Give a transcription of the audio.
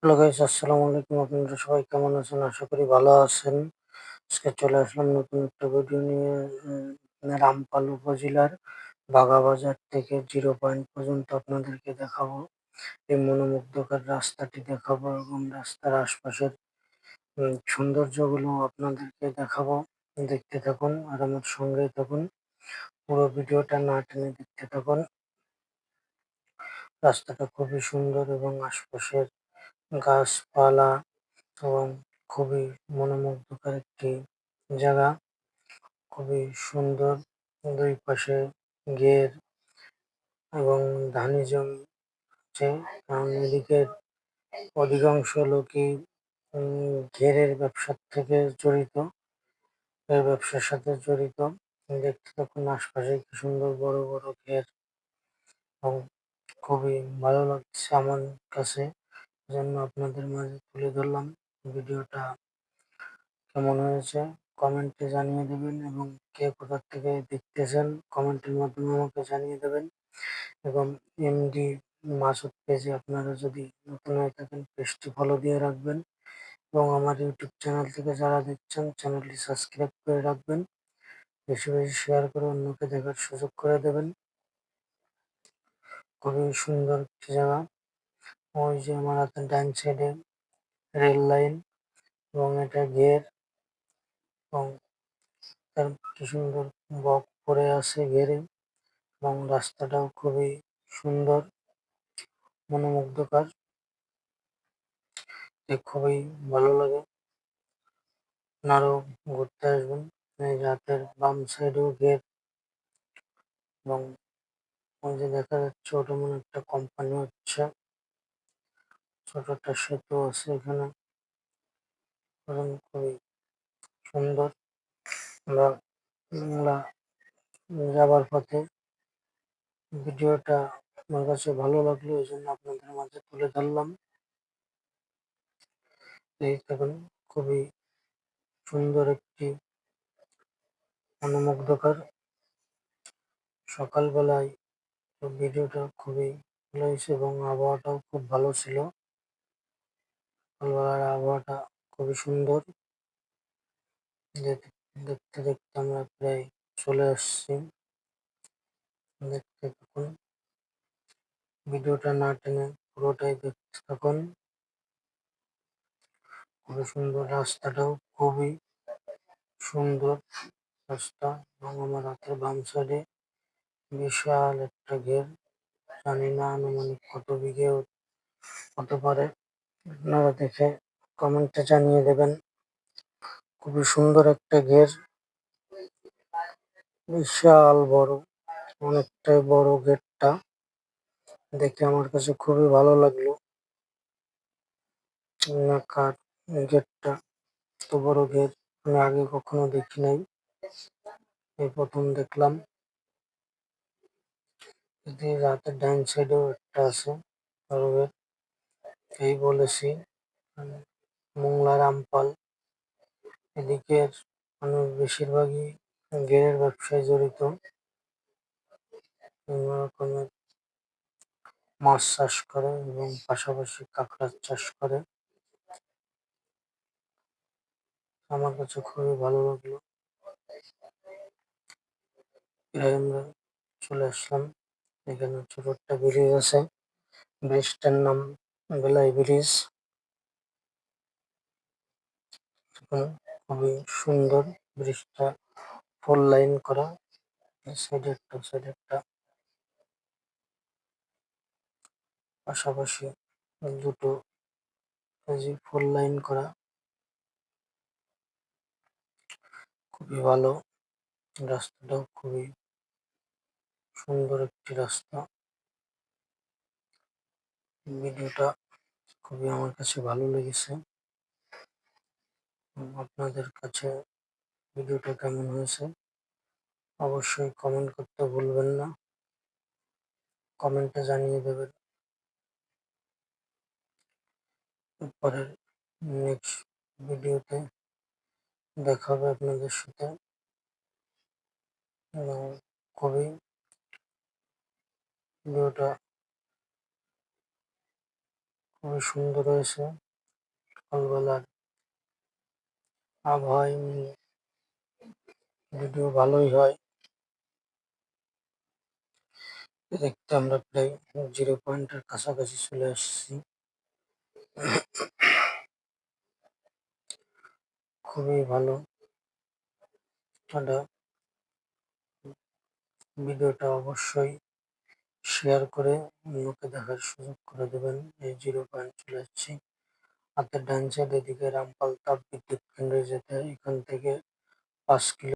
Hello guys, আসসালামু আলাইকুম। আপনারা সবাই কেমন আছেন? আশা করি ভালো আছেন। আজকে চলে আসলাম নতুন একটা ভিডিও নিয়ে। রামপাল উপজেলার বাগাবাজার থেকে জিরো পয়েন্ট পর্যন্ত আপনাদেরকে দেখাবো। এই মনোমুগ্ধকর রাস্তাটি দেখাবো এবং রাস্তার আশপাশের সৌন্দর্যগুলো আপনাদেরকে দেখাবো। দেখতে থাকুন আর আমার সঙ্গেই থাকুন। পুরো ভিডিওটা না টেনে দেখতে থাকুন। রাস্তাটা খুবই সুন্দর এবং আশপাশের গাছপালা এবং খুবই মনোমুগ্ধকর একটি জায়গা। খুবই সুন্দর। দুই পাশে ঘের এবং ধানি জমি আছে, কারণ এদিকের অধিকাংশ লোকই ঘেরের ব্যবসার থেকে জড়িত, এর ব্যবসার সাথে জড়িত। দেখতে থাকুন আশপাশে কি সুন্দর বড় বড় ঘের, এবং খুবই ভালো লাগছে আমার কাছে, জন্য আপনাদের মাঝে তুলে ধরলাম। ভিডিওটা কেমন হয়েছে কমেন্টে জানিয়ে দেবেন, এবং কে কোথা থেকে দেখতেছেন কমেন্টের মাধ্যমে আমাকে জানিয়ে দেবেন। এবং এমডি মাসুদ পেজে আপনারা যদি নতুন হয়ে থাকেন পেজটি ফলো দিয়ে রাখবেন, এবং আমার ইউটিউব চ্যানেল থেকে যারা দেখছেন চ্যানেলটি সাবস্ক্রাইব করে রাখবেন। বেশি বেশি শেয়ার করে অন্যকে দেখার সুযোগ করে দেবেন। খুবই সুন্দর একটি জায়গা। ওই যে আমার হাতের ডান সাইডে রেল লাইন, এবং এটা ঘের, এবং তার কি সুন্দর বক পড়ে আছে ঘেরে, এবং রাস্তাটাও খুবই সুন্দর, মনোমুগ্ধকর। খুবই ভালো লাগে। আপনারাও ঘুরতে আসবেন। এই রাতের বাম সাইডেও গেট, এবং ওই যে দেখা যাচ্ছে ওটা মনে একটা কোম্পানি হচ্ছে। ছোট একটা সেতু আছে এখানে, এবং খুবই সুন্দর। আমরা বাংলা যাবার পথে ভিডিওটা আমার কাছে ভালো লাগলো, এই জন্য আপনাদের মাঝে তুলে ধরলাম। এই দেখুন খুবই সুন্দর একটি মনোমুগ্ধকর সকালবেলায় ভিডিওটা খুবই ভালো হয়েছে, এবং আবহাওয়াটাও খুব ভালো ছিল। সকালবেলার আবহাওয়াটা খুবই সুন্দর। দেখতে দেখতে আমরা প্রায় চলে আসছি। দেখতে থাকুন, ভিডিওটা না টেনে পুরোটাই দেখতে থাকুন। খুবই সুন্দর, রাস্তাটাও খুবই সুন্দর রাস্তা। এবং আমার হাতের বাম সাইডে বিশাল একটা ঘের, জানি না আনুমানিক কত বিঘে হতে পারে, আপনারা দেখে কমেন্টে জানিয়ে দেবেন। খুবই সুন্দর একটা ঘের, বিশাল বড়, অনেকটাই বড় গেটটা। দেখে আমার কাছে খুবই ভালো লাগলো। কার গেটটা, এত বড় গেট আমি আগে কখনো দেখি নাই, এই প্রথম দেখলাম। যদি রাতের ডান সাইডেও একটা আছে বড় গেট। এই বলেছি মোংলা রামপাল এদিকের মানুষ বেশিরভাগই গেরের ব্যবসায় জড়িত। বিভিন্ন রকমের মাছ চাষ করে এবং পাশাপাশি কাঁকড়ার চাষ করে। আমার কাছে খুবই ভালো লাগলো। প্রায় আমরা চলে আসলাম। এখানে ছোট একটা ব্রিজ আছে, ব্রিজটার নাম বেলাই ব্রিজ। খুবই সুন্দর ব্রিজটা, ফোর লাইন করা, সাইডে একটা পাশাপাশি দুটো ফোর লাইন করা। খুবই ভালো, রাস্তাটাও খুবই সুন্দর একটি রাস্তা। ভিডিওটা খুবই আমার কাছে ভালো লেগেছে। আপনাদের কাছে ভিডিওটা কেমন হয়েছে অবশ্যই কমেন্ট করতে ভুলবেন না, কমেন্টে জানিয়ে দেবেন। পরের নেক্সট ভিডিওতে দেখা হবে আপনাদের সাথে, এবং খুবই ভিডিওটা খুবই সুন্দর হয়েছে। সকালবেলার আবহাওয়ায় ভিডিও ভালোই হয়। দেখতে আমরা প্রায় 0 পয়েন্টের কাছাকাছি চলে আসছি। খুবই ভালো। আপনারা ভিডিওটা অবশ্যই শেয়ার করে অন্যকে দেখার সুযোগ করে দেবেন। এই 0 পয়েন্ট চলে যাচ্ছি। হাতের ডান সাইড এদিকে রামপাল তাপ বিদ্যুৎ কেন্দ্রে যেতে হয়। এখান থেকে 5 কিলো